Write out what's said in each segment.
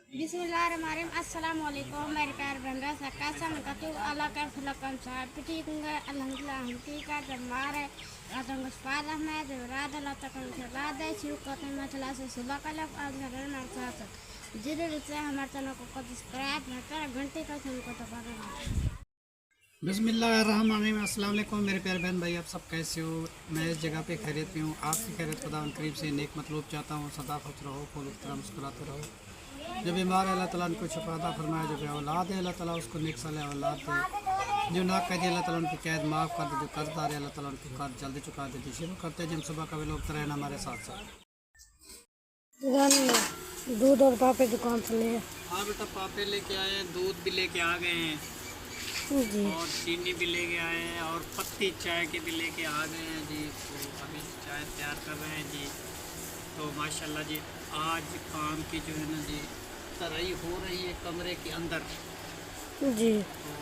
बिस्मिल्लाहिर्रहमानिर्रहीम अस्सलाम वालेकुम मेरे प्यार बंदा सकासा में कतु अल्लाह का फलकम साहब ठीक होंगे अल्हम्दुलिल्लाह हम ठीक है जब मारे रातों को स्पाद में जब रात अल्लाह तक से रात है शुरू करते हैं मतलब से सुबह का लग आज घर में साथ जरूर से हमारे चैनल को सब्सक्राइब कर घंटे का हमको तो पता बिस्मिल्लाहिर्रहमानिर्रहीम अस्सलाम वालेकुम मेरे प्यारे बहन भाई, आप सब कैसे हो। मैं इस जगह पे खैरियत में हूँ। आपकी खैरियत खुदा करीब से नेक मतलूब चाहता हूँ। सदा खुश रहो, फूल तरह मुस्कुराते रहो। जो बीमार है अल्लाह ताला उनको शफादा फरमाए, जो औलाद है अल्लाह ताला उसको नेक साले औलाद दे, जो ना कह दे अल्लाह ताला उनकी कैद माफ़ कर दे, जो कर्जदार है अल्लाह ताला उनकी कर्ज जल्दी चुका दे। शुरू करते हैं जब सुबह का भी लोग रहना हमारे साथ साथ। दूध और पापे दुकान से ले। हाँ बेटा, पापे लेके आए हैं, दूध भी लेके आ गए हैं जी। और चीनी भी लेके आए हैं और पत्ती चाय के भी लेके आ गए हैं जी। तो अभी चाय तैयार कर रहे हैं जी। तो माशाल्लाह जी आज काम की जो है ना जी तराई हो रही है कमरे के अंदर जी। तो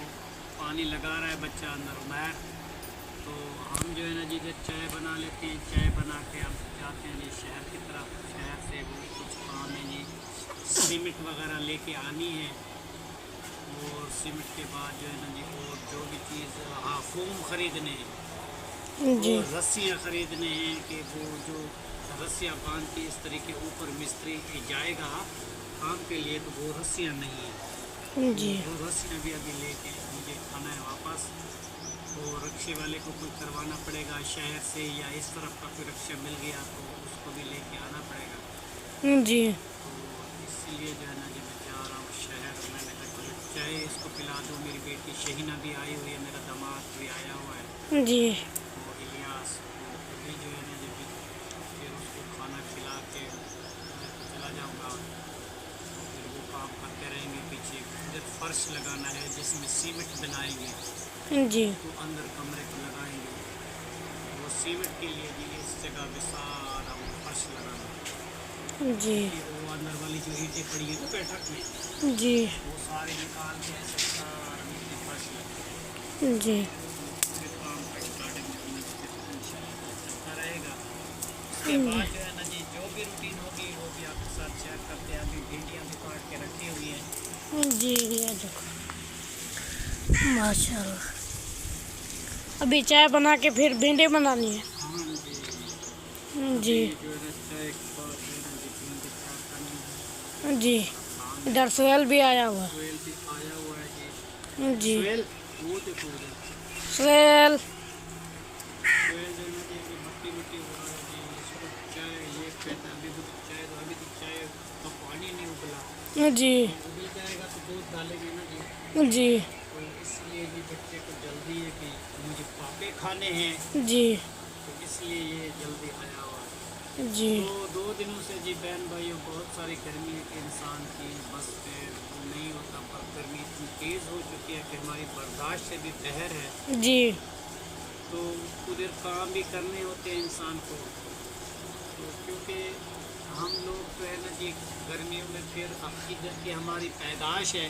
पानी लगा रहा है बच्चा अंदर उमैर। तो हम जो है ना जी चाय बना लेते हैं, चाय बना के हम जाते हैं जी शहर की तरफ। शहर से वो कुछ काम है जी, सीमेंट वगैरह लेके आनी है और सीमेंट के बाद जो है ना जी और जो भी चीज़ फोम ख़रीदने हैं जी। और रस्सियाँ ख़रीदने हैं कि वो जो रस्सियाँ बांध के इस तरीके ऊपर मिस्त्री जाएगा काम के लिए, तो वो रस्सियाँ नहीं है जी। वो रस्सियाँ भी अभी लेके मुझे आना है वापस। तो रक्शे वाले को कोई करवाना पड़ेगा शहर से, या इस तरफ का कोई रक्शा मिल गया तो उसको भी लेके आना पड़ेगा जी। तो इसीलिए जो है ना जी मैं जा रहा हूँ शहर। मैंने कहा चाय इसको पिला दूँ। मेरी बेटी शहीना भी आई हुई है, मेरा दामाद भी आया हुआ है जी। और इलियास। तो अभी जो है ना जी फिर उसको खाना खिला के मैं चला जाऊँगा। तो फिर वो काम करते रहेंगे पीछे। फिर फर्श लगाना है जिसमें सीमेंट बनाएंगे जी। तो अंदर कमरे को लगाएंगे। वो सीमेंट के लिए भी इस जगह पे सारा वो फर्श लगाना जी। वो अंदर वाली जो ईंटें पड़ी है ना बैठक में जी। वो सारे निकाल के ऐसे सारा नीचे फर्श लगे। जी। फिर काम का स्टार्टिंग चलता रहेगा। उसके बाद जो है ना जी जो भी रूटीन होगी वो भी आपके साथ शेयर करते हैं। अभी भिंडियाँ भी काट के रखी हुई हैं जी। ये देखो माशाल्लाह। अभी चाय बना के फिर भिंडी बनानी है। हाँ जी। जी। जो है ना चाय के बाद जो है ना जी भिंडी चाट करनी है। जी। इधर सोहेल भी आया हुआ है। सोहेल भी आया हुआ है जी। जी। सोहेल वो देखो उधर सोहेल। सोहेल जो है ना जी मट्टी मट्टी हो रहा है जी। इसको चाय ये कहता है अभी तो चाय तो अभी तो चाय का पानी नहीं उबला। जी। उबल जाएगा तो दूध डालेंगे ना जी। जी। तो इसलिए भी बच्चे को जल्दी है कि मुझे पापे खाने हैं, जी। तो इसलिए ये जल्दी आया हुआ है। जी। तो 2 दिनों से जी बहन भाइयों बहुत सारी गर्मी है कि इंसान की बस पे वो नहीं होता, पर गर्मी इतनी तेज़ हो चुकी है कि हमारी बर्दाश्त से भी बहर है। जी। तो उधर काम भी करने होते हैं इंसान को। तो क्योंकि हम लोग जो है ना जी गर्मियों में फिर अक्सर की हमारी पैदाश है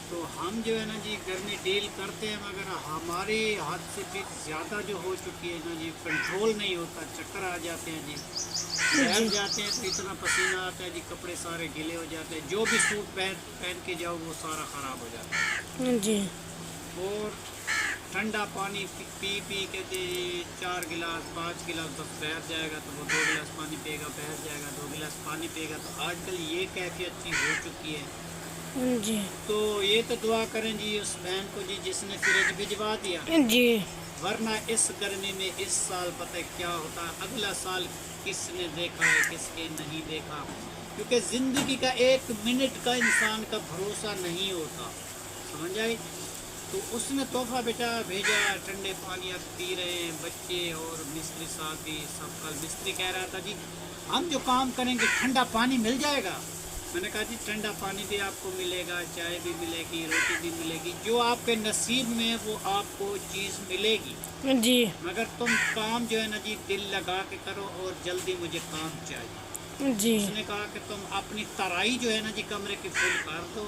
तो हम जो है ना जी गर्मी डील करते हैं, मगर हमारे हाथ से भी ज़्यादा जो हो चुकी है ना जी कंट्रोल नहीं होता, चक्कर आ जाते हैं जी। बैठ जाते हैं तो इतना पसीना आता है जी, कपड़े सारे गीले हो जाते हैं। जो भी सूट पहन के जाओ वो सारा ख़राब हो जाता है। जी। और ठंडा पानी पी के दे 4 गिलास 5 गिलास बस बैठ जाएगा तो वो 2 गिलास पानी पिएगा, बैठ जाएगा 2 गिलास पानी पिएगा। तो आजकल ये कैफियत सी हो चुकी है। जी। तो ये तो दुआ करें जी उस बहन को जी जिसने फ्रिज भिजवा दिया, जी। वरना इस गर्मी में इस साल पता है क्या होता है। अगला साल किसने देखा है किसके नहीं देखा, क्योंकि ज़िंदगी का 1 मिनट का इंसान का भरोसा नहीं होता, समझ आई। तो उसने तोहफा बेटा भेजा, ठंडे पानी अब पी रहे हैं बच्चे और मिस्त्री साहब भी सब। कल मिस्त्री कह रहा था जी हम जो काम करेंगे ठंडा पानी मिल जाएगा। मैंने कहा जी ठंडा पानी भी आपको मिलेगा, चाय भी मिलेगी, रोटी भी मिलेगी, जो आपके नसीब में वो आपको चीज़ मिलेगी। जी। मगर तुम काम जो है ना जी दिल लगा के करो और जल्दी मुझे काम चाहिए। जी। उसने कहा कि तुम अपनी तराई जो है ना जी कमरे की फुल कर दो,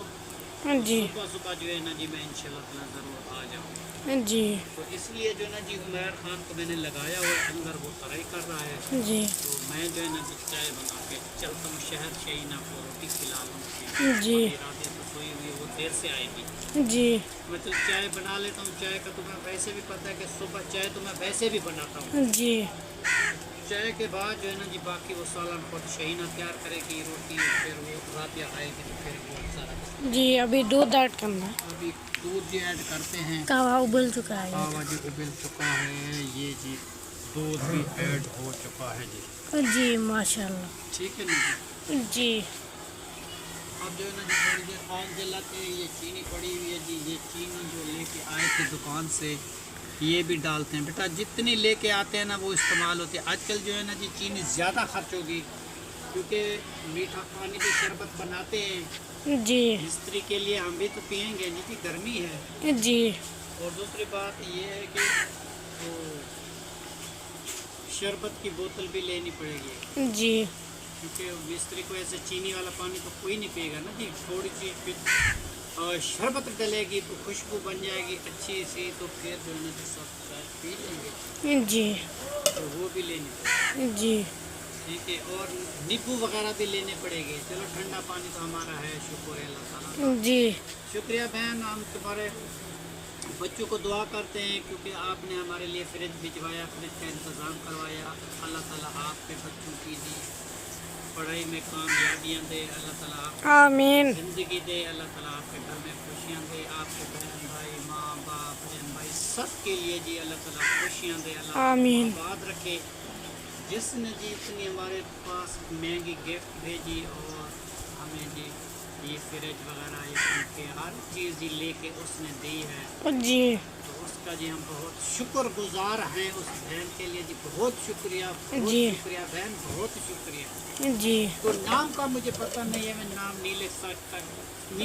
जी। सुबह सुबह जो है ना जी मैं इंशाल्लाह ज़रूर आ जाऊँगा। जी। तो इसलिए जो है ना जी उमैर खान को मैंने लगाया हुआ अंदर, वो तराई कर रहा है। जी। तो मैं जो है ना चाय बना के चलता हूँ शहर, शहीना को रोटी खिला हम जी रात तो सोई हुई है, वो देर से आएगी। जी मैं तो चाय बना लेता हूँ, चाय का तुम्हें वैसे भी पता है कि सुबह चाय तो मैं वैसे भी बनाता हूँ। जी चाय के बाद जो है ना जी बाकी वो सालन खुद शहीना तैयार करेगी, रोटी फिर वो रातिया आएगी तो फिर वो सारा। जी अभी दूध ऐड करना है। अभी दूध जी ऐड करते हैं। कहवा उबल चुका है। कहवा जी उबल चुका है, ये जी दूध भी ऐड हो चुका है जी। जी माशाल्लाह। ठीक है ना जी अब जो है ना जी थोड़ी देर आग जलाते हैं। ये चीनी पड़ी हुई है जी, ये चीनी जो लेके आए थे दुकान से ये भी डालते हैं। बेटा जितनी लेके आते हैं ना वो इस्तेमाल होती है। आजकल जो है ना जी चीनी ज़्यादा खर्च होगी, क्योंकि मीठा पानी के शरबत बनाते हैं जी मिस्त्री के लिए, हम भी तो पियेंगे नहीं जी, गर्मी है। जी और दूसरी बात ये है कि वो शरबत की बोतल भी लेनी पड़ेगी, जी क्योंकि मिस्त्री को ऐसे चीनी वाला पानी तो कोई नहीं पिएगा ना जी। थोड़ी सी फिर शरबत डलेगी तो खुशबू बन जाएगी अच्छी सी, तो फिर जो है ना जी सब चाय पी लेंगे, जी तो वो भी लेनी पड़ेगी। जी ठीक है, और नींबू वगैरह भी लेने पड़ेंगे। चलो ठंडा पानी तो हमारा है, शुक्र है अल्लाह ताला का। जी शुक्रिया बहन, हम तुम्हारे बच्चों को दुआ करते हैं क्योंकि आपने हमारे लिए फ्रिज भिजवाया, फ्रिज का इंतज़ाम करवाया। अल्लाह ताला आपके बच्चों की दी पढ़ाई में कामयाबियाँ दे, अल्लाह ताला आपको आमीन ज़िंदगी दे, अल्लाह ताला आपके घर में खुशियाँ दे, आपके बहन भाई माँ बाप बहन भाई सब के लिए जी अल्लाह ताला खुशियाँ दे, अल्लाह आमीन। आबाद रखे। जिसने जी इतनी हमारे पास महंगी गिफ्ट भेजी और हमें जी ये फ्रिज वगैरह ये पंखे हर चीज़ जी लेके उसने दी है, जी तो उसका जी हम बहुत शुक्रगुजार हैं। उस बहन के लिए जी बहुत शुक्रिया, बहुत जी। शुक्रिया बहन, बहुत शुक्रिया। जी तो नाम का मुझे पता नहीं है, मैं नाम नहीं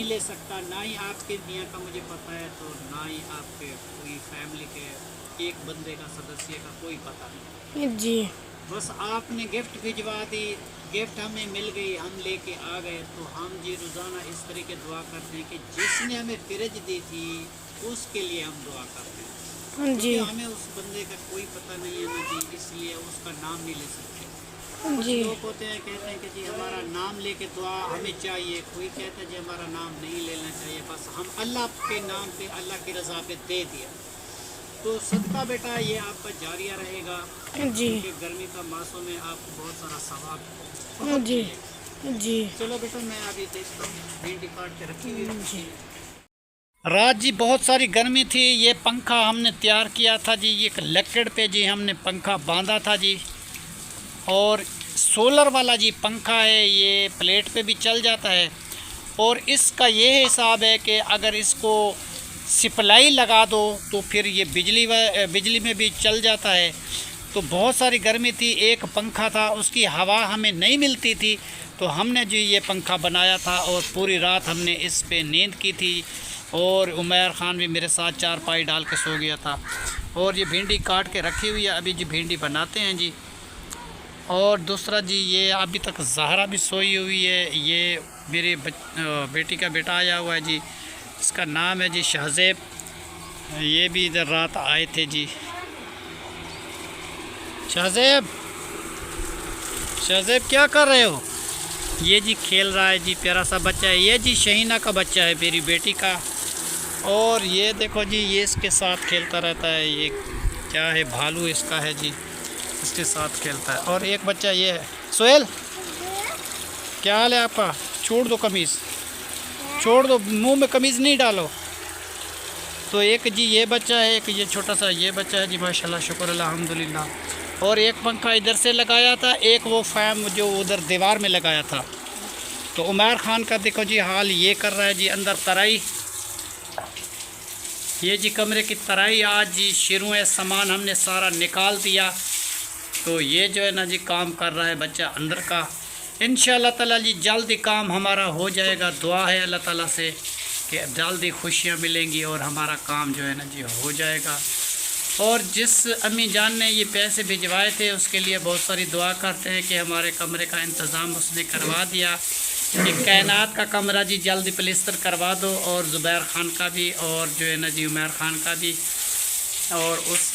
ले सकता, ना ही आपके मियाँ का मुझे पता है, तो ना ही आपके कोई फैमिली के एक बंदे का सदस्य का कोई पता नहीं। जी बस आपने गिफ्ट भिजवा दी, गिफ्ट हमें मिल गई, हम लेके आ गए, तो हम जी रोज़ाना इस तरीके दुआ करते हैं कि जिसने हमें फ्रिज दी थी उसके लिए हम दुआ करते हैं, जी क्योंकि हमें उस बंदे का कोई पता नहीं है ना जी, इसलिए उसका नाम नहीं ले सकते। कुछ जी लोग होते हैं कहते हैं कि जी हमारा नाम लेके दुआ हमें चाहिए, कोई कहता है जी हमारा नाम नहीं लेना चाहिए, बस हम अल्लाह के नाम पे अल्लाह की रज़ा पे दे दिया, तो सदका बेटा ये आपका जारिया रहेगा। जी क्योंकि गर्मी का मौसम है, आपको बहुत सारा सवाब जी जी चलो बेटा मैं अभी देखता हूँ, भिंडी काट के रखी हुई है। जी रात जी बहुत सारी गर्मी थी, ये पंखा हमने तैयार किया था जी, ये लकड़ पे जी हमने पंखा बांधा था जी, और सोलर वाला जी पंखा है, ये प्लेट पे भी चल जाता है। और इसका ये हिसाब है कि अगर इसको सप्लाई लगा दो तो फिर ये बिजली में भी चल जाता है। तो बहुत सारी गर्मी थी, एक पंखा था उसकी हवा हमें नहीं मिलती थी, तो हमने जो ये पंखा बनाया था और पूरी रात हमने इस पे नींद की थी, और उमैर ख़ान भी मेरे साथ चारपाई डाल के सो गया था। और ये भिंडी काट के रखी हुई है, अभी जी भिंडी बनाते हैं जी। और दूसरा जी ये अभी तक ज़हरा भी सोई हुई है, ये मेरी बेटी का बेटा आया हुआ है जी, इसका नाम है जी शहज़ेब, ये भी इधर रात आए थे जी। शहज़ेब, शहज़ेब क्या कर रहे हो? ये जी खेल रहा है जी, प्यारा सा बच्चा है, ये जी शहीना का बच्चा है मेरी बेटी का। और ये देखो जी ये इसके साथ खेलता रहता है, ये क्या है भालू इसका है जी, इसके साथ खेलता है। और एक बच्चा ये है, सोहेल क्या हाल है आपका? छोड़ दो कमीज़, छोड़ दो, मुंह में कमीज़ नहीं डालो। तो एक जी ये बच्चा है, एक ये छोटा सा ये बच्चा है जी, माशाल्लाह शुक्र अल्हम्दुलिल्लाह। और एक पंखा इधर से लगाया था, एक वो फैम जो उधर दीवार में लगाया था। तो उमैर ख़ान का देखो जी हाल ये कर रहा है जी, अंदर तराई, ये जी कमरे की तराई आज जी शुरू है, सामान हमने सारा निकाल दिया, तो ये जो है ना जी काम कर रहा है बच्चा अंदर का। इंशाअल्लाह ताला जी जल्दी काम हमारा हो जाएगा, दुआ है अल्लाह ताला से कि जल्दी खुशियाँ मिलेंगी और हमारा काम जो है ना जी हो जाएगा। और जिस अम्मी जान ने ये पैसे भिजवाए थे उसके लिए बहुत सारी दुआ करते हैं कि हमारे कमरे का इंतज़ाम उसने करवा दिया। ये कायनात का कमरा जी जल्दी प्लिस्तर करवा दो, और ज़ुबैर ख़ान का भी, और जो है ना जी उमैर ख़ान का भी, और उस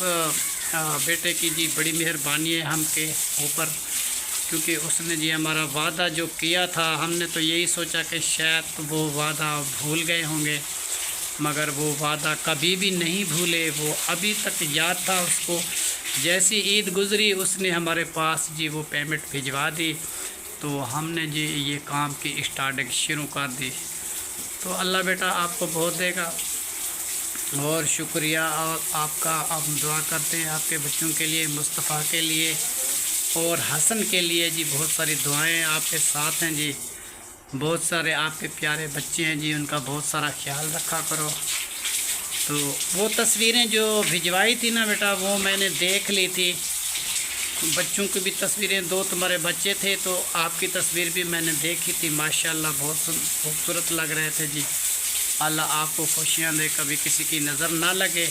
बेटे की जी बड़ी मेहरबानी है हम के ऊपर। क्योंकि उसने जी हमारा वादा जो किया था, हमने तो यही सोचा कि शायद वो वादा भूल गए होंगे, मगर वो वादा कभी भी नहीं भूले। वो अभी तक याद था उसको। जैसी ईद गुज़री उसने हमारे पास जी वो पेमेंट भिजवा दी, तो हमने जी ये काम की स्टार्टिंग शुरू कर दी। तो अल्लाह बेटा आपको बहुत देगा और शुक्रिया और आपका। हम दुआ करते हैं आपके बच्चों के लिए, मुस्तफ़ा के लिए और हसन के लिए जी। बहुत सारी दुआएं आपके साथ हैं जी। बहुत सारे आपके प्यारे बच्चे हैं जी, उनका बहुत सारा ख्याल रखा करो। तो वो तस्वीरें जो भिजवाई थी ना बेटा, वो मैंने देख ली थी। बच्चों की भी तस्वीरें, 2 तुम्हारे बच्चे थे, तो आपकी तस्वीर भी मैंने देखी थी। माशाल्लाह बहुत खूबसूरत लग रहे थे जी। अल्लाह आपको खुशियाँ दे, कभी किसी की नज़र ना लगे।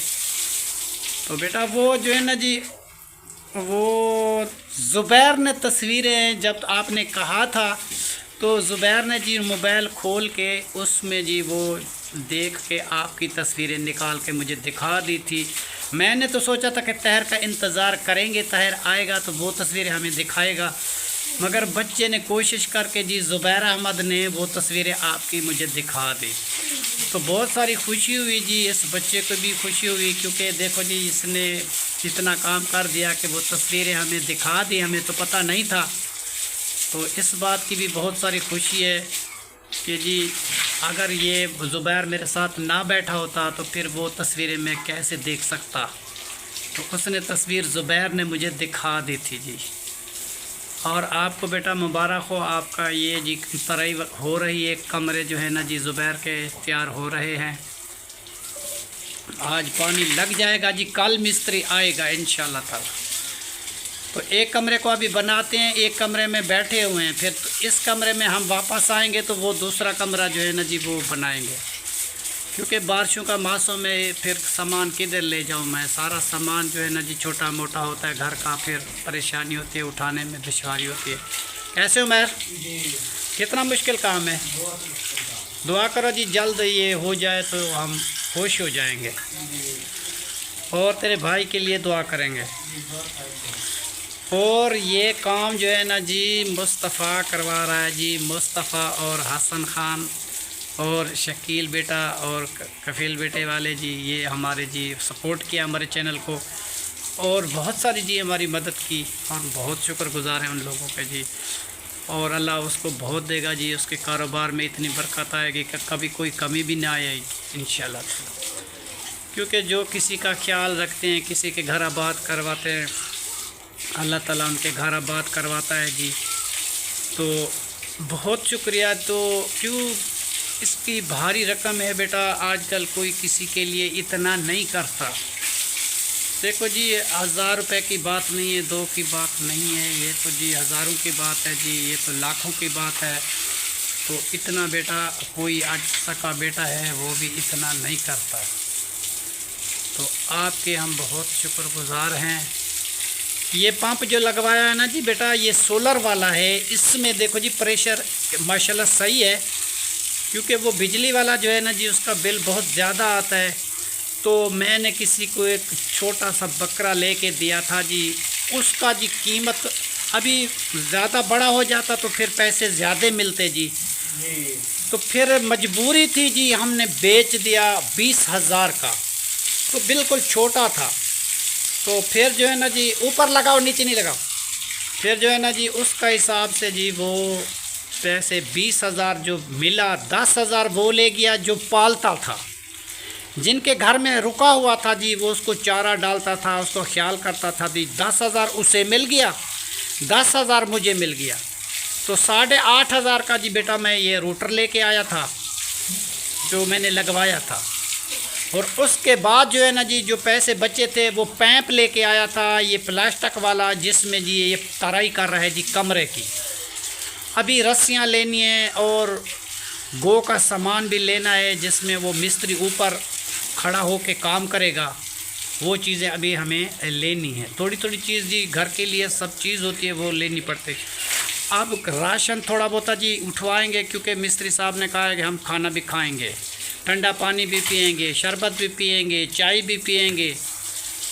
तो बेटा वो जो है ना जी, वो ज़ुबैर ने तस्वीरें जब आपने कहा था, तो ज़ुबैर ने जी मोबाइल खोल के उसमें जी वो देख के आपकी तस्वीरें निकाल के मुझे दिखा दी थी। मैंने तो सोचा था कि तहर का इंतज़ार करेंगे, तहर आएगा तो वो तस्वीरें हमें दिखाएगा, मगर बच्चे ने कोशिश करके जी ज़ुबैर अहमद ने वो तस्वीरें आपकी मुझे दिखा दी। तो बहुत सारी खुशी हुई जी, इस बच्चे को भी खुशी हुई, क्योंकि देखो जी इसने इतना काम कर दिया कि वो तस्वीरें हमें दिखा दी, हमें तो पता नहीं था। तो इस बात की भी बहुत सारी खुशी है कि जी अगर ये ज़ुबैर मेरे साथ ना बैठा होता तो फिर वो तस्वीरें मैं कैसे देख सकता। तो उसने तस्वीर ज़ुबैर ने मुझे दिखा दी थी जी। और आपको बेटा मुबारक हो, आपका ये जी तराई हो रही है, कमरे जो है ना जी ज़ुबैर के तैयार हो रहे हैं। आज पानी लग जाएगा जी, कल मिस्त्री आएगा इंशाल्लाह ताला। तो एक कमरे को अभी बनाते हैं, एक कमरे में बैठे हुए हैं, फिर तो इस कमरे में हम वापस आएंगे तो वो दूसरा कमरा जो है ना जी वो बनाएंगे, क्योंकि बारिशों का मौसम में फिर सामान किधर ले जाऊं मैं। सारा सामान जो है ना जी छोटा मोटा होता है घर का, फिर परेशानी होती है, उठाने में दुश्वारी होती है। कैसे हो मैर? कितना मुश्किल काम है। दुआ करो जी जल्द ये हो जाए तो हम खुश हो जाएंगे, और तेरे भाई के लिए दुआ करेंगे। और ये काम जो है ना जी मुस्तफ़ा करवा रहा है जी। मुस्तफ़ा और हसन खान और शकील बेटा और कफील बेटे वाले जी, ये हमारे जी सपोर्ट किया हमारे चैनल को, और बहुत सारी जी हमारी मदद की, और बहुत शुक्रगुज़ार हैं उन लोगों के जी। और अल्लाह उसको बहुत देगा जी, उसके कारोबार में इतनी बरकत आएगी कि कभी कोई कमी भी ना आएगी इंशाल्लाह। क्योंकि जो किसी का ख्याल रखते हैं, किसी के घर आबाद करवाते हैं, अल्लाह ताला उनके घर आबाद करवाता है जी। तो बहुत शुक्रिया। तो क्यों इसकी भारी रकम है बेटा, आजकल कोई किसी के लिए इतना नहीं करता। देखो जी 1000 रुपये की बात नहीं है, 2 की बात नहीं है, ये तो जी हज़ारों की बात है जी, ये तो लाखों की बात है। तो इतना बेटा कोई आज सका बेटा है वो भी इतना नहीं करता। तो आपके हम बहुत शुक्रगुज़ार हैं। ये पंप जो लगवाया है ना जी बेटा, ये सोलर वाला है। इसमें देखो जी प्रेशर माशाल्लाह सही है, क्योंकि वो बिजली वाला जो है ना जी उसका बिल बहुत ज़्यादा आता है। तो मैंने किसी को एक छोटा सा बकरा लेके दिया था जी, उसका जी कीमत अभी ज़्यादा बड़ा हो जाता तो फिर पैसे ज़्यादा मिलते जी। तो फिर मजबूरी थी जी, हमने बेच दिया 20,000 का। तो बिल्कुल छोटा था। तो फिर जो है ना जी ऊपर लगाओ नीचे नहीं लगाओ, फिर जो है ना जी उसका हिसाब से जी वो पैसे 20,000 जो मिला, 10,000 वो ले गया जो पालता था, जिनके घर में रुका हुआ था जी, वो उसको चारा डालता था, उसको ख्याल करता था जी। 10,000 उसे मिल गया, 10,000 मुझे मिल गया। तो 8,500 का जी बेटा मैं ये रूटर लेके आया था जो मैंने लगवाया था। और उसके बाद जो है ना जी जो पैसे बचे थे वो पैंप लेके आया था, ये प्लास्टिक वाला, जिसमें जी ये तराई कर रहा है जी कमरे की। अभी रस्सियाँ लेनी है और गो का सामान भी लेना है, जिसमें वो मिस्त्री ऊपर खड़ा हो के काम करेगा। वो चीज़ें अभी हमें लेनी है। थोड़ी थोड़ी चीज़ जी घर के लिए सब चीज़ होती है वो लेनी पड़ती है। अब राशन थोड़ा बहुत जी उठवाएंगे, क्योंकि मिस्त्री साहब ने कहा है कि हम खाना भी खाएंगे, ठंडा पानी भी पिएंगे, शरबत भी पिएंगे, चाय भी पिएंगे।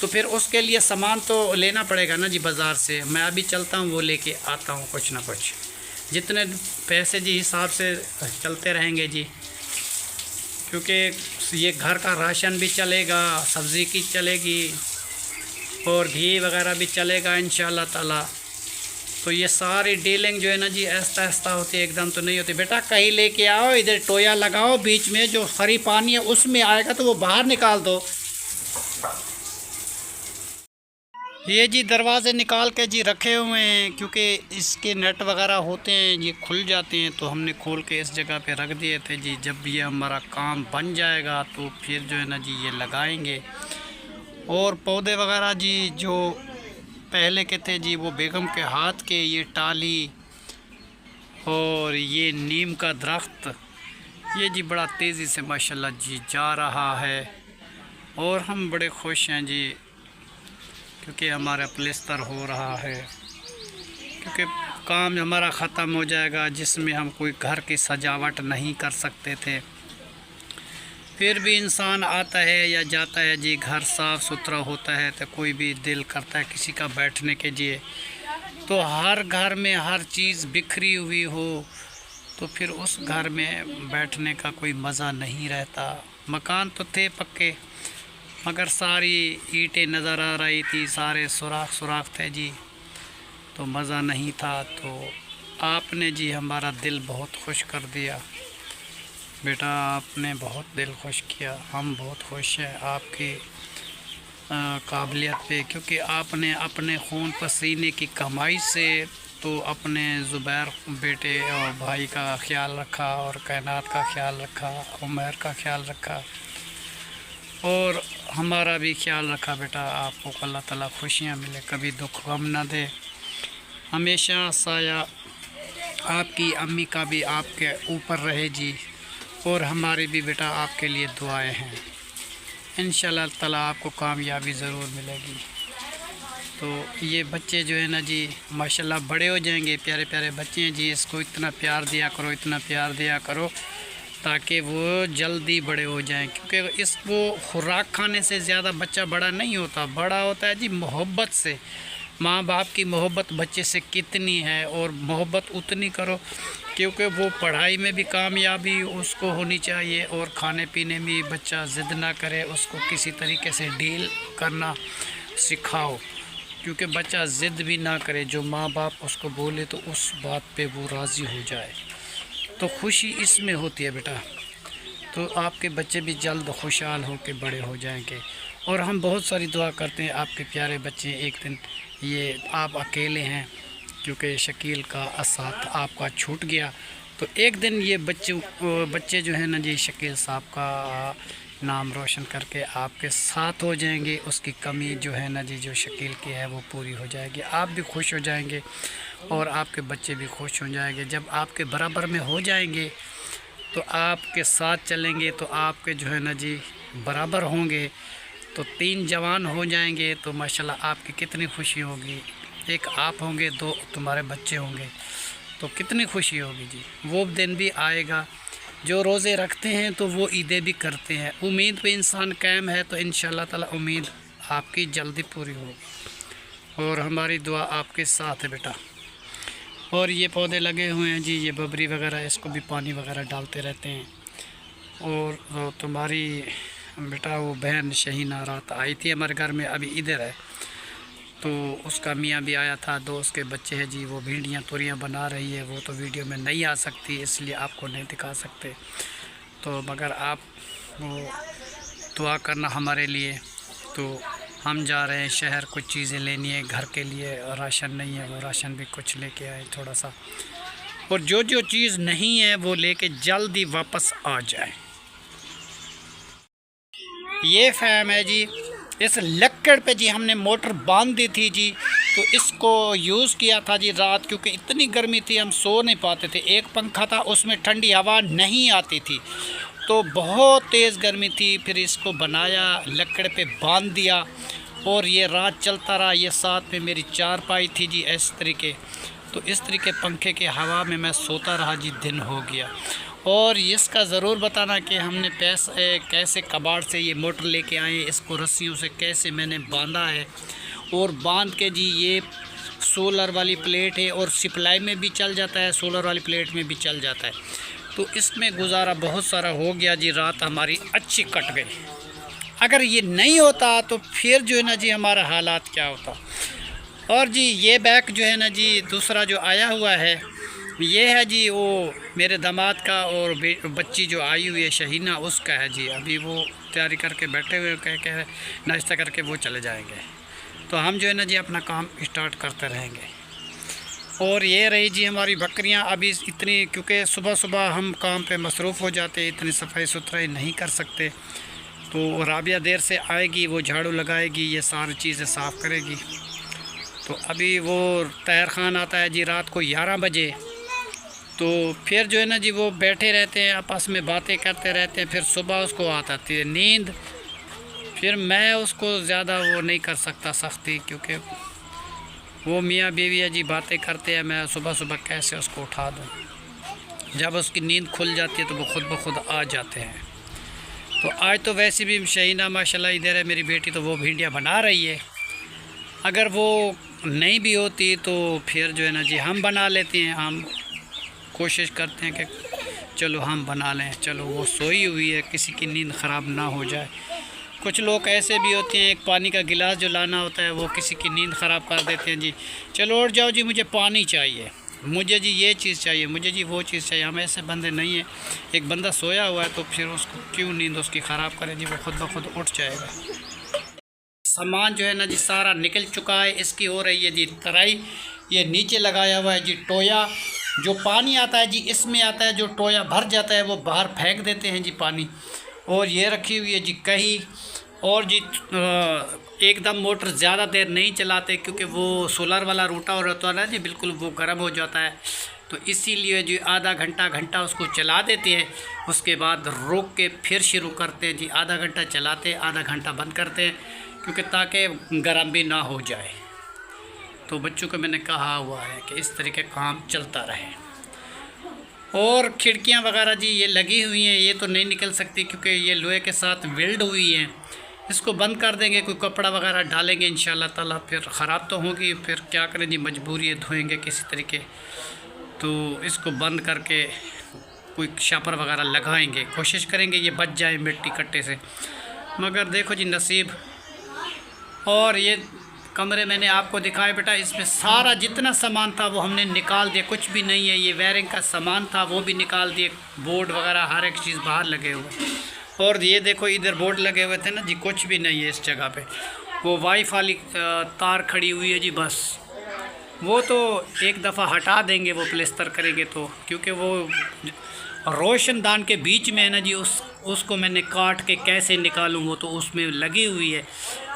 तो फिर उसके लिए सामान तो लेना पड़ेगा ना जी बाज़ार से। मैं अभी चलता हूँ, वो लेके आता हूँ कुछ ना कुछ, जितने पैसे जी हिसाब से चलते रहेंगे जी, क्योंकि ये घर का राशन भी चलेगा, सब्ज़ी की चलेगी और घी वगैरह भी चलेगा इंशाल्लाह ताला। तो ये सारी डीलिंग जो है ना जी ऐसा ऐसा होती है, एकदम तो नहीं होती। बेटा कहीं लेके आओ, इधर टोया लगाओ, बीच में जो खरी पानी है उसमें आएगा तो वो बाहर निकाल दो। ये जी दरवाज़े निकाल के जी रखे हुए हैं, क्योंकि इसके नट वगैरह होते हैं, ये खुल जाते हैं, तो हमने खोल के इस जगह पे रख दिए थे जी। जब ये हमारा काम बन जाएगा तो फिर जो है ना जी ये लगाएंगे। और पौधे वगैरह जी जो पहले के थे जी, वो बेगम के हाथ के, ये टाली और ये नीम का दरख्त, ये जी बड़ा तेज़ी से माशाल्लाह जी जा रहा है। और हम बड़े खुश हैं जी, क्योंकि हमारा प्लास्टर हो रहा है, क्योंकि काम हमारा ख़त्म हो जाएगा जिसमें हम कोई घर की सजावट नहीं कर सकते थे। फिर भी इंसान आता है या जाता है जी, घर साफ़ सुथरा होता है तो कोई भी दिल करता है किसी का बैठने के लिए। तो हर घर में हर चीज़ बिखरी हुई हो तो फिर उस घर में बैठने का कोई मज़ा नहीं रहता। मकान तो थे पक्के, मगर सारी ईंटें नज़र आ रही थी, सारे सुराख थे जी, तो मज़ा नहीं था। तो आपने जी हमारा दिल बहुत खुश कर दिया बेटा, आपने बहुत दिल खुश किया। हम बहुत खुश हैं आपकी काबिलियत पे, क्योंकि आपने अपने खून पसीने की कमाई से तो अपने ज़ुबैर बेटे और भाई का ख्याल रखा, और कायनात का ख्याल रखा, उमर का ख्याल रखा, और हमारा भी ख्याल रखा बेटा। आपको अल्लाह ताला खुशियाँ मिले, कभी दुख गम ना दे। हमेशा साया आपकी अम्मी का भी आपके ऊपर रहे जी, और हमारी भी बेटा आपके लिए दुआएं हैं। इंशाल्लाह ताला आपको कामयाबी ज़रूर मिलेगी। तो ये बच्चे जो है ना जी माशाल्लाह बड़े हो जाएंगे, प्यारे प्यारे बच्चे हैं जी। इसको इतना प्यार दिया करो, इतना प्यार दिया करो, ताकि वो जल्दी बड़े हो जाएं, क्योंकि इसको खुराक खाने से ज़्यादा बच्चा बड़ा नहीं होता। बड़ा होता है जी मोहब्बत से। माँ बाप की मोहब्बत बच्चे से कितनी है, और मोहब्बत उतनी करो क्योंकि वो पढ़ाई में भी कामयाबी उसको होनी चाहिए, और खाने पीने में बच्चा ज़िद ना करे, उसको किसी तरीके से डील करना सिखाओ, क्योंकि बच्चा ज़िद भी ना करे, जो माँ बाप उसको बोले तो उस बात पे वो राज़ी हो जाए, तो खुशी इसमें होती है बेटा। तो आपके बच्चे भी जल्द खुशहाल हो के बड़े हो जाएंगे। और हम बहुत सारी दुआ करते हैं आपके प्यारे बच्चे एक दिन, ये आप अकेले हैं क्योंकि शकील का साथ आपका छूट गया, तो एक दिन ये बच्चे जो है ना जी शकील साहब का नाम रोशन करके आपके साथ हो जाएंगे। उसकी कमी जो है ना जी जो शकील की है वो पूरी हो जाएगी, आप भी खुश हो जाएंगे और आपके बच्चे भी खुश हो जाएंगे। जब आपके बराबर में हो जाएंगे तो आपके साथ चलेंगे, तो आपके जो है ना जी बराबर होंगे, तो 3 जवान हो जाएंगे, तो माशाल्लाह आपकी कितनी खुशी होगी। एक आप होंगे, 2 तुम्हारे बच्चे होंगे, तो कितनी खुशी होगी जी। वो दिन भी आएगा। जो रोज़े रखते हैं तो वो ईदें भी करते हैं। उम्मीद पे इंसान कायम है, तो इंशाल्लाह ताला उम्मीद आपकी जल्दी पूरी होगी, और हमारी दुआ आपके साथ है बेटा। और ये पौधे लगे हुए हैं जी, ये बबरी वगैरह, इसको भी पानी वगैरह डालते रहते हैं। और तुम्हारी बेटा वो बहन शहीना रात आई थी हमारे घर में, अभी इधर है, तो उसका मियाँ भी आया था, 2 उसके बच्चे हैं जी, वो भिंडियाँ तोरियाँ बना रही है। वो तो वीडियो में नहीं आ सकती, इसलिए आपको नहीं दिखा सकते, तो मगर आप वो दुआ करना हमारे लिए। तो हम जा रहे हैं शहर, कुछ चीज़ें लेनी है घर के लिए, राशन नहीं है, वो राशन भी कुछ लेके आए थोड़ा सा, और जो जो चीज़ नहीं है वो लेके जल्दी वापस आ जाए। ये फैम है जी, इस लक्कड़ पे जी हमने मोटर बांध दी थी जी, तो इसको यूज़ किया था जी रात, क्योंकि इतनी गर्मी थी हम सो नहीं पाते थे। एक पंखा था, उसमें ठंडी हवा नहीं आती थी, तो बहुत तेज़ गर्मी थी। फिर इसको बनाया, लकड़ पे बांध दिया, और ये रात चलता रहा। ये साथ में मेरी चारपाई थी जी इस तरीके, तो इस तरीके पंखे के हवा में मैं सोता रहा जी, दिन हो गया। और इसका ज़रूर बताना कि हमने कैसे कबाड़ से ये मोटर लेके आए, इसको रस्सियों से कैसे मैंने बांधा है, और बांध के जी ये सोलर वाली प्लेट है और सप्लाई में भी चल जाता है, सोलर वाली प्लेट में भी चल जाता है। तो इसमें गुजारा बहुत सारा हो गया जी, रात हमारी अच्छी कट गई। अगर ये नहीं होता तो फिर जो है ना जी हमारा हालात क्या होता। और जी ये बैग जो है ना जी दूसरा जो आया हुआ है ये है जी वो मेरे दामाद का, और बच्ची जो आई हुई है शहीना उसका है जी। अभी वो तैयारी करके बैठे हुए कह नाश्ता करके वो चले जाएंगे, तो हम जो है ना जी अपना काम स्टार्ट करते रहेंगे। और ये रही जी हमारी बकरियां अभी इतनी, क्योंकि सुबह सुबह हम काम पे मसरूफ़ हो जाते, इतनी सफाई सुथराई नहीं कर सकते। तो राबिया देर से आएगी, वो झाड़ू लगाएगी, ये सारी चीज़ें साफ़ करेगी। तो अभी वो तैयार खान आता है जी रात को 11 बजे। तो फिर जो है ना जी वो बैठे रहते हैं, आपस में बातें करते रहते हैं। फिर सुबह उसको आती है नींद, फिर मैं उसको ज़्यादा वो नहीं कर सकता सख्ती, क्योंकि वो मियाँ बीवी जी बातें करते हैं, मैं सुबह सुबह कैसे उसको उठा दूँ। जब उसकी नींद खुल जाती है तो वो खुद ब खुद आ जाते हैं। तो आज तो वैसे भी शहीना माशाल्लाह इधर है मेरी बेटी, तो वो भिंडियाँ बना रही है। अगर वो नहीं भी होती तो फिर जो है ना जी हम बना लेते हैं, हम कोशिश करते हैं कि चलो हम बना लें, चलो वो सोई हुई है, किसी की नींद ख़राब ना हो जाए। कुछ लोग ऐसे भी होते हैं, एक पानी का गिलास जो लाना होता है वो किसी की नींद ख़राब कर देते हैं जी, चलो उठ जाओ जी मुझे पानी चाहिए, मुझे जी ये चीज़ चाहिए, मुझे जी वो चीज़ चाहिए। हम ऐसे बंदे नहीं हैं। एक बंदा सोया हुआ है तो फिर उसको क्यों नींद उसकी ख़राब करें जी, वो खुद ब खुद उठ जाएगा। सामान जो है ना जी सारा निकल चुका है, इसकी हो रही है जी तराई। ये नीचे लगाया हुआ है जी टोया, जो पानी आता है जी इसमें आता है, जो टोया भर जाता है वो बाहर फेंक देते हैं जी पानी। और ये रखी हुई है जी कही। और जी एकदम मोटर ज़्यादा देर नहीं चलाते, क्योंकि वो सोलर वाला रूटा और रहता है ना जी, बिल्कुल वो गर्म हो जाता है। तो इसीलिए जी आधा घंटा उसको चला देते हैं, उसके बाद रोक के फिर शुरू करते हैं जी। आधा घंटा चलाते, आधा घंटा बंद करते हैं, क्योंकि ताकि गर्म भी ना हो जाए। तो बच्चों को मैंने कहा हुआ है कि इस तरीके काम चलता रहे। और खिड़कियां वगैरह जी ये लगी हुई हैं, ये तो नहीं निकल सकती क्योंकि ये लोहे के साथ वेल्ड हुई हैं। इसको बंद कर देंगे, कोई कपड़ा वगैरह डालेंगे इंशाल्लाह ताला, फिर ख़राब तो होगी, फिर क्या करें जी, मजबूरी है, धोएंगे किसी तरीके। तो इसको बंद करके कोई शापर वगैरह लगाएंगे, कोशिश करेंगे ये बच जाए मिट्टी कट्टे से, मगर देखो जी नसीब। और ये कमरे मैंने आपको दिखाया बेटा, इसमें सारा जितना सामान था वो हमने निकाल दिया, कुछ भी नहीं है। ये वायरिंग का सामान था वो भी निकाल दिए, बोर्ड वगैरह हर एक चीज़ बाहर लगे हुए। और ये देखो इधर बोर्ड लगे हुए थे ना जी, कुछ भी नहीं है इस जगह पे। वो वाईफ वाली तार खड़ी हुई है जी, बस वो तो एक दफ़ा हटा देंगे, वो प्लेस्तर करेंगे तो, क्योंकि वो रोशनदान के बीच में है ना जी, उसको मैंने काट के कैसे निकालूँ, वो तो उसमें लगी हुई है,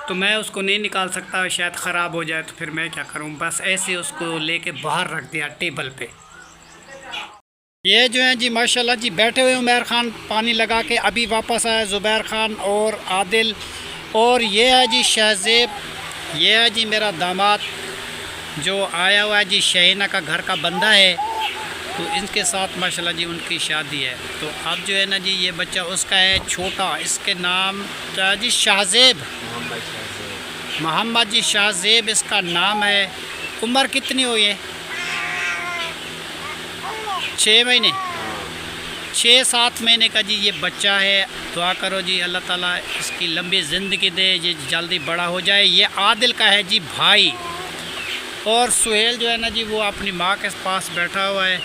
तो मैं उसको नहीं निकाल सकता, शायद ख़राब हो जाए तो फिर मैं क्या करूं। बस ऐसे उसको लेके बाहर रख दिया टेबल पे। ये जो है जी माशाल्लाह जी बैठे हुए उमर ख़ान पानी लगा के, अभी वापस आया ज़ुबैर ख़ान और आदिल। और ये है जी शहज़ेब, ये है जी मेरा दामाद जो आया हुआ है जी, शहीना का घर का बंदा है, तो इनके साथ माशाल्लाह जी उनकी शादी है। तो अब जो है ना जी ये बच्चा उसका है छोटा, इसके नाम क्या जी, शाहज़ेब, मोहम्मद जी शाहज़ेब इसका नाम है। उम्र कितनी हुई है? 6 महीने, 6-7 महीने का जी ये बच्चा है। दुआ करो जी अल्लाह ताला इसकी लंबी ज़िंदगी दे, ये जल्दी बड़ा हो जाए। ये आदिल का है जी भाई। और सुहेल जो है ना जी वो अपनी माँ के पास बैठा हुआ है,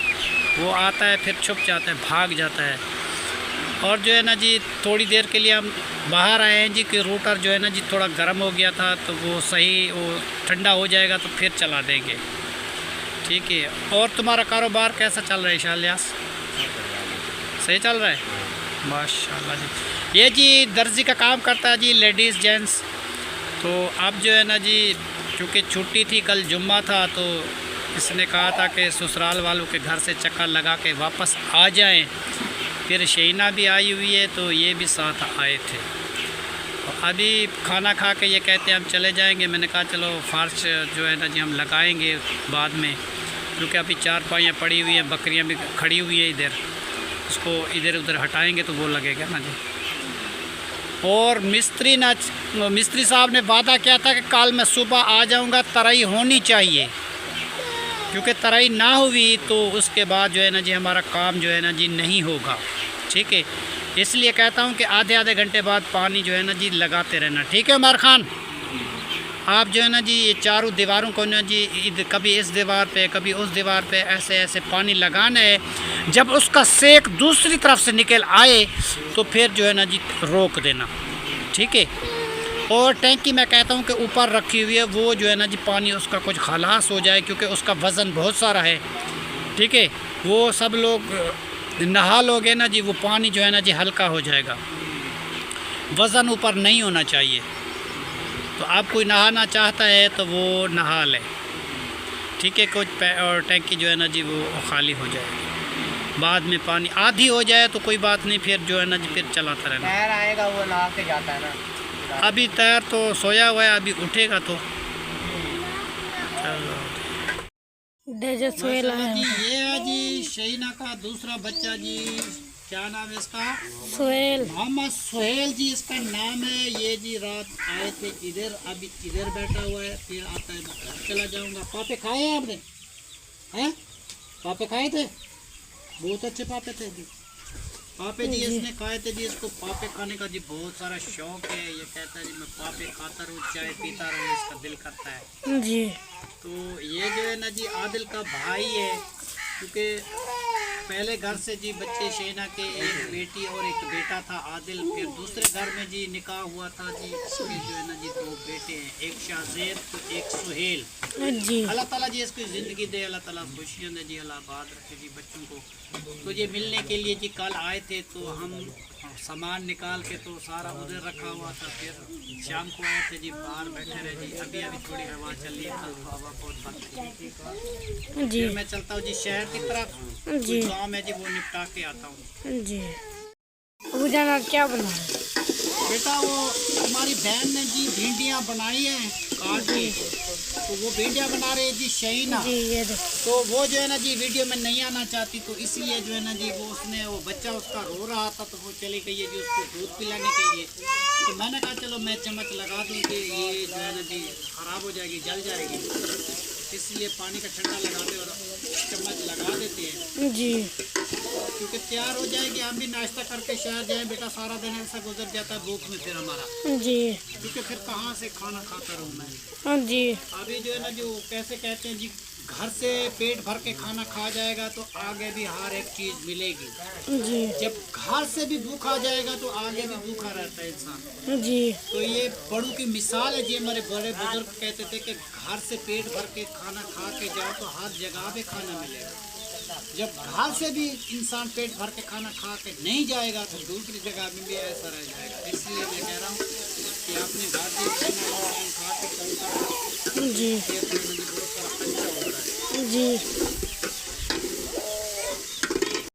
वो आता है फिर छुप जाता है, भाग जाता है। और जो है ना जी थोड़ी देर के लिए हम बाहर आए हैं जी कि रूटर जो है ना जी थोड़ा गर्म हो गया था, तो वो सही वो ठंडा हो जाएगा तो फिर चला देंगे, ठीक है। और तुम्हारा कारोबार कैसा चल रहा है शालियास? सही चल रहा है माशाल्लाह जी। ये जी दर्जी का काम करता है जी, लेडीज़ जेंट्स। तो अब जो है ना जी चूँकि छुट्टी थी, कल जुम्मा था, तो इसने कहा था कि ससुराल वालों के घर से चक्कर लगा के वापस आ जाएं। फिर शहीना भी आई हुई है तो ये भी साथ आए थे। तो अभी खाना खा के ये कहते हैं हम चले जाएंगे। मैंने कहा चलो फ़र्श जो है ना जी हम लगाएंगे बाद में, क्योंकि अभी 4 पाइयाँ पड़ी हुई हैं, बकरियां भी खड़ी हुई हैं इधर, उसको उसको इधर उधर हटाएंगे तो वो लगेगा ना जी। और मिस्त्री साहब ने वादा किया था कि कल मैं सुबह आ जाऊंगा, तराई होनी चाहिए, क्योंकि तराई ना हुई तो उसके बाद जो है ना जी हमारा काम जो है ना जी नहीं होगा। ठीक है, इसलिए कहता हूँ कि आधे आधे घंटे बाद पानी जो है ना जी लगाते रहना। ठीक है उमर खान, आप जो है ना जी ये चारों दीवारों को ना जी कभी इस दीवार पे कभी उस दीवार पे ऐसे ऐसे पानी लगाना है। जब उसका सेक दूसरी तरफ से निकल आए तो फिर जो है ना जी रोक देना। ठीक है, और टैंकी मैं कहता हूँ कि ऊपर रखी हुई है, वो जो है ना जी पानी उसका कुछ खलास हो जाए, क्योंकि उसका वज़न बहुत सारा है। ठीक है, वो सब लोग नहा लोगे ना जी, वो पानी जो है ना जी हल्का हो जाएगा, वज़न ऊपर नहीं होना चाहिए। तो आप कोई नहाना चाहता है तो वो नहा ले। ठीक है, कुछ और टैंकी जो है ना जी वो खाली हो जाएगी, बाद में पानी आधी हो जाए तो कोई बात नहीं, फिर जो है ना जी फिर चलाता रहना। तैर आएगा वो नहा के जाता है ना। अभी तैर तो सोया हुआ है, अभी उठेगा तो चलो। डेजर्ट सोहेल माशाल्लाह है। जी, ये है जी शहीना का दूसरा बच्चा जी, क्या नाम है इसका? सोहेल। मोहम्मद सोहेल जी इसका नाम है। ये जी रात आए थे इधर, अभी इधर बैठा हुआ है, फिर आता है घर चला जाऊंगा। पापे खाए हैं आपने? हैं पापे खाए थे? बहुत अच्छे पापे थे जी। पापे जी इसने खाए थे जी। इसको पापे खाने का जी बहुत सारा शौक है। ये कहता है जी मैं पापे खाता रहूँ, चाय पीता रहूँ, इसका दिल करता है जी। तो ये जो है ना जी आदिल का भाई है, क्योंकि पहले घर से जी बच्चे शहीना के एक बेटी और एक बेटा था आदिल, फिर दूसरे घर में जी निकाह हुआ था जी, इसके जो है ना जी 2 बेटे हैं, एक शाहजेब तो एक सुहेल। जी। अल्लाह ताला जी इसकी ज़िंदगी दे, अल्लाह ताला खुशियाँ दे जी, अल्लाह आबाद रखे जी बच्चों को। तो ये मिलने के लिए जी कल आए थे, तो हम सामान निकाल के तो सारा उधर रखा हुआ था, फिर शाम को आए थे जी, बाहर बैठे रहे जी। अभी अभी थोड़ी हवा चल रही है, कल तो हवा बहुत बंद जी। फिर मैं चलता हूँ जी शहर की तरफ, जी। गाँव में जी वो निपटा के आता हूँ। जी। अबू जान आज क्या बना है? बेटा वो हमारी बहन ने जी भिंडियाँ बनाई हैं काट के, तो वो भिंडियाँ बना रहे हैं जी शहीना। जी ये देखो। तो वो जो है ना जी वीडियो में नहीं आना चाहती, तो इसलिए जो है ना जी वो बच्चा उसका रो रहा था, तो वो चली गई है जी उसको दूध पिलाने के लिए। तो मैंने कहा चलो मैं चम्मच लगा दूँ कि ये जो है ना जी ख़राब हो जाएगी, जल जाएगी, इसलिए पानी का ठंडा लगाते और चम्मच लगा देते हैं जी। क्योंकि तैयार हो जाएगी। हम भी नाश्ता करके शहर जाएं बेटा, सारा दिन ऐसा गुजर जाता है भूख में फिर हमारा, जी। क्योंकि फिर कहाँ से खाना खाता रहूँ मैं। हाँ जी। अभी जो है ना जो कैसे कहते हैं जी, घर से पेट भर के खाना खा जाएगा तो आगे भी हर एक चीज़ मिलेगी। जी। जब घर से भी भूखा जाएगा तो आगे भी भूखा रहता है इंसान। जी। तो ये बड़ों की मिसाल है जी। हमारे बड़े बुजुर्ग कहते थे कि घर से पेट भर के खाना खा के जाओ तो हर जगह पे खाना मिलेगा। जब घर से भी इंसान पेट भर के खाना खा के नहीं जाएगा तो दूसरी जगह में भी ऐसा रह जाएगा। इसलिए मैं कह रहा हूँ कि अपने घर से खाना खा के चलता है, जी। बहुत सारा अच्छा होता है। जी।